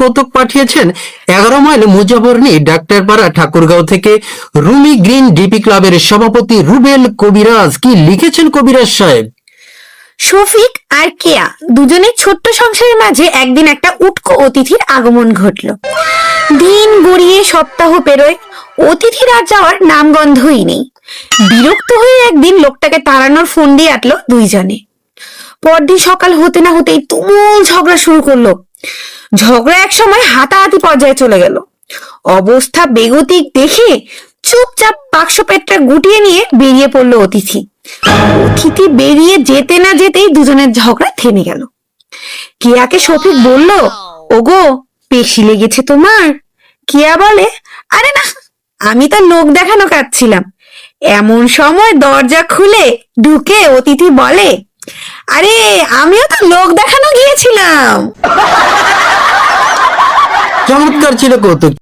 কৌতুক পাঠিয়েছেন 11 মাইল মুজাবরণী ডাক্তারপাড়া ঠাকুরগাঁও থেকে রুমি গ্রিন ডিপি ক্লাবের সভাপতি রুবেল কবিরাজ। কি লিখেছেন কবিরাজ সাহেব? শফিক আর কেয়া দুজনের ছোট্ট সংসারের মাঝে একদিন একটা উটকো অতিথির আগমন ঘটলো। দিন গড়িয়ে সপ্তাহ পেরোয়, অতিথির আর যাওয়ার নামগন্ধই নেই। বিরক্ত হয়ে একদিন লোকটাকে তাড়ানোর ফোন দিয়ে আটলো দুইজনে। পরদিন সকাল হতে না হতেই তুমুল ঝগড়া শুরু করলো। ঝগড়া এক সময় হাতাহাতি পর্যায়ে চলে গেল। অবস্থা বেগতিক দেখে চুপচাপ বাক্স পেটটা গুটিয়ে নিয়ে বেরিয়ে পড়লো অতিথি। অতিথি বেরিয়ে যেতে না যেতেই দুজনের ঝগড়া থেমে গেল। কেয়াকে শফিক বলল, ওগো পেশি লেগেছে তোমার? কেয়া বলে, আরে না, আমি তো লোক দেখানো কাটছিলাম। এমন সময় দরজা খুলে ঢুকে অতিথি বলে, আরে আমিও তো লোক দেখানো গিয়েছিলাম। চমৎকার ছিল কৌতুক।